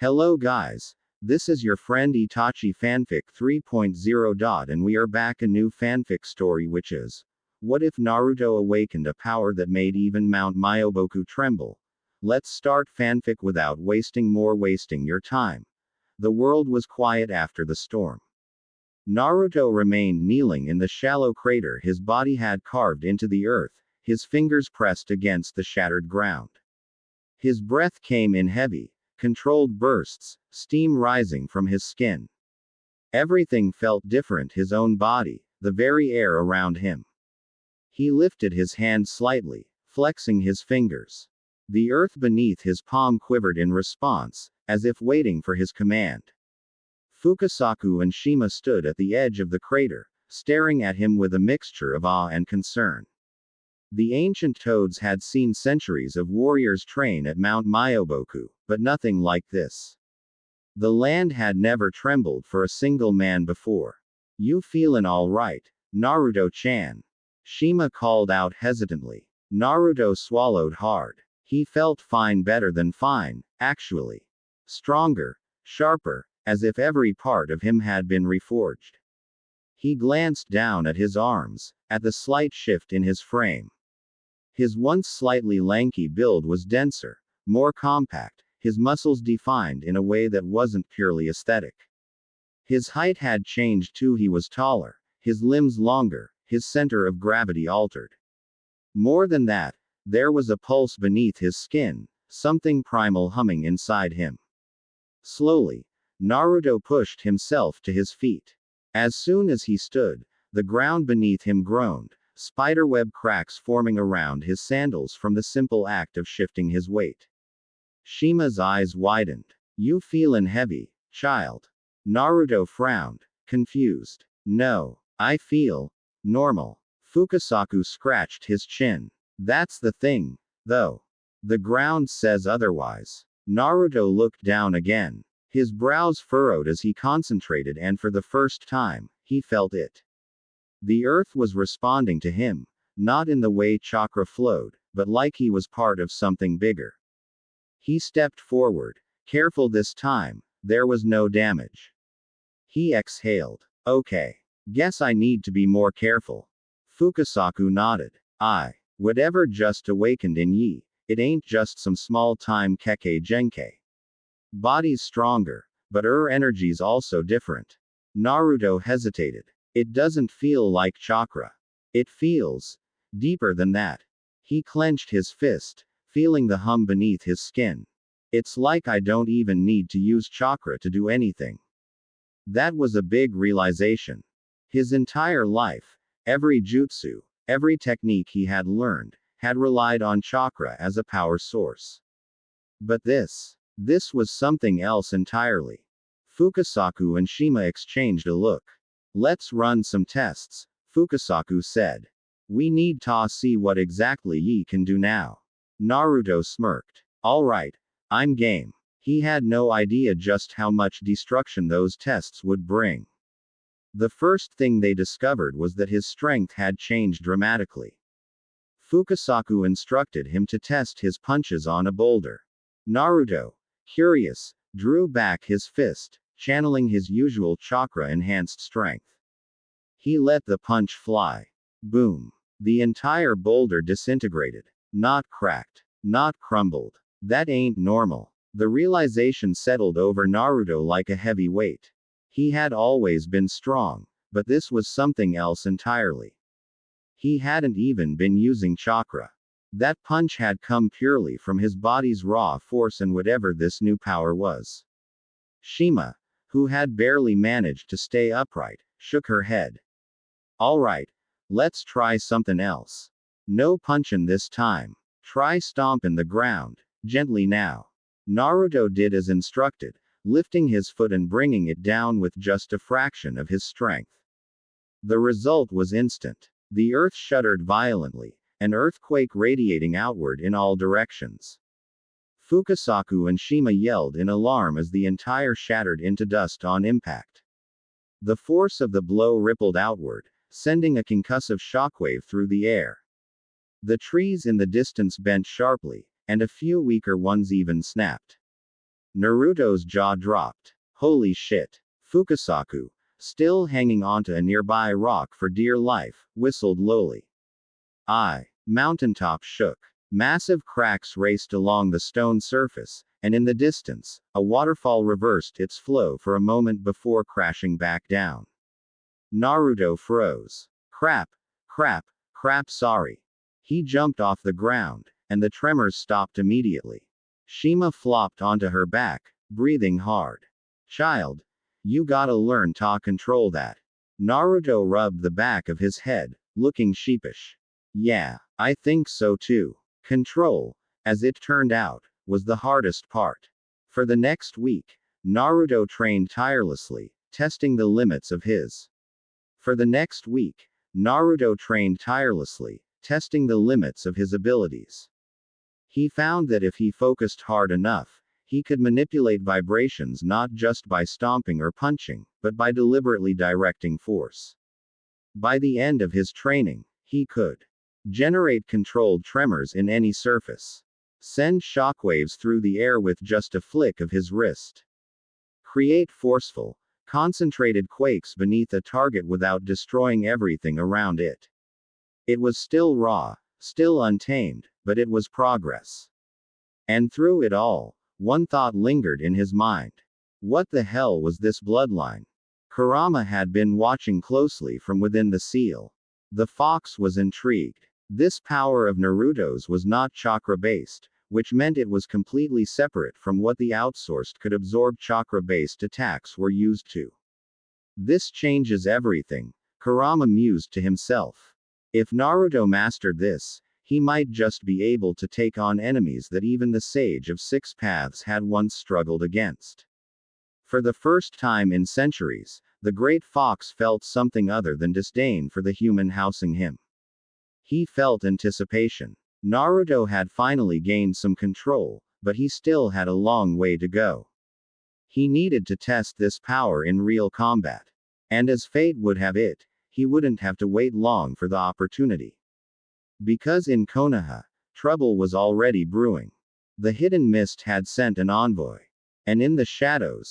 Hello guys. This is your friend Itachi Fanfic 3.0. And we are back a new fanfic story, which is, what if Naruto awakened a power that made even Mount Myoboku tremble? Let's start fanfic without wasting your time. The world was quiet after the storm. Naruto remained kneeling in the shallow crater his body had carved into the earth, his fingers pressed against the shattered ground. His breath came in heavy, controlled bursts, steam rising from his skin. Everything felt different: his own body, the very air around him. He lifted his hand slightly, flexing his fingers. The earth beneath his palm quivered in response, as if waiting for his command. Fukasaku and Shima stood at the edge of the crater, staring at him with a mixture of awe and concern. The ancient toads had seen centuries of warriors train at Mount Myoboku, but nothing like this. The land had never trembled for a single man before. "You feelin' all right, Naruto-chan?" Shima called out hesitantly. Naruto swallowed hard. He felt fine, better than fine, actually. Stronger, sharper, as if every part of him had been reforged. He glanced down at his arms, at the slight shift in his frame. His once slightly lanky build was denser, more compact, his muscles defined in a way that wasn't purely aesthetic. His height had changed too: he was taller, his limbs longer, his center of gravity altered. More than that, there was a pulse beneath his skin, something primal humming inside him. Slowly, Naruto pushed himself to his feet. As soon as he stood, the ground beneath him groaned, spiderweb cracks forming around his sandals from the simple act of shifting his weight. Shima's eyes widened. "You feelin' heavy, child?" Naruto frowned, confused. "No, I feel normal." Fukasaku scratched his chin. "That's the thing, though. The ground says otherwise." Naruto looked down again. His brows furrowed as he concentrated, and for the first time, he felt it. The earth was responding to him, not in the way chakra flowed, but like he was part of something bigger. He stepped forward, careful this time. There was no damage. He exhaled. "Okay. Guess I need to be more careful." Fukasaku nodded. Whatever just awakened in ye, it ain't just some small-time keke genkai. Body's stronger, but energy's also different." Naruto hesitated. "It doesn't feel like chakra. It feels deeper than that." He clenched his fist, feeling the hum beneath his skin. "It's like I don't even need to use chakra to do anything." That was a big realization. His entire life, every jutsu, every technique he had learned, had relied on chakra as a power source. But this was something else entirely. Fukasaku and Shima exchanged a look. "Let's run some tests," Fukasaku said. "We need to see what exactly ye can do now." Naruto smirked. "Alright, I'm game." He had no idea just how much destruction those tests would bring. The first thing they discovered was that his strength had changed dramatically. Fukasaku instructed him to test his punches on a boulder. Naruto, curious, drew back his fist, channeling his usual chakra-enhanced strength. He let the punch fly. Boom. The entire boulder disintegrated. Not cracked. Not crumbled. That ain't normal. The realization settled over Naruto like a heavy weight. He had always been strong, but this was something else entirely. He hadn't even been using chakra. That punch had come purely from his body's raw force and whatever this new power was. Shima, who had barely managed to stay upright, shook her head. "Alright, let's try something else. No punchin' this time. Try stompin' the ground, gently now." Naruto did as instructed, lifting his foot and bringing it down with just a fraction of his strength. The result was instant. The earth shuddered violently, an earthquake radiating outward in all directions. Fukasaku and Shima yelled in alarm as the entire shattered into dust on impact. The force of the blow rippled outward, sending a concussive shockwave through the air. The trees in the distance bent sharply, and a few weaker ones even snapped. Naruto's jaw dropped. Holy shit. Fukasaku, still hanging onto a nearby rock for dear life, whistled lowly. Mountaintop shook. Massive cracks raced along the stone surface, and in the distance, a waterfall reversed its flow for a moment before crashing back down. Naruto froze. Crap, sorry. He jumped off the ground, and the tremors stopped immediately. Shima flopped onto her back, breathing hard. Child, you gotta learn to control that. Naruto rubbed the back of his head, looking sheepish. Yeah, I think so too. Control, as it turned out, was the hardest part. For the next week, Naruto trained tirelessly, testing the limits of his. Abilities. He found that if he focused hard enough, he could manipulate vibrations not just by stomping or punching, but by deliberately directing force. By the end of his training, he could generate controlled tremors in any surface, send shockwaves through the air with just a flick of his wrist, create forceful, concentrated quakes beneath a target without destroying everything around it. It was still raw, still untamed, but it was progress. And through it all, one thought lingered in his mind. What the hell was this bloodline? Kurama had been watching closely from within the seal. The fox was intrigued. This power of Naruto's was not chakra-based, which meant it was completely separate from what the outsourced could absorb chakra-based attacks were used to. This changes everything, Kurama mused to himself. If Naruto mastered this, he might just be able to take on enemies that even the Sage of Six Paths had once struggled against. For the first time in centuries, the great fox felt something other than disdain for the human housing him. He felt anticipation. Naruto had finally gained some control, but he still had a long way to go. He needed to test this power in real combat. And as fate would have it, he wouldn't have to wait long for the opportunity. Because in Konoha, trouble was already brewing. The hidden mist had sent an envoy. And in the shadows,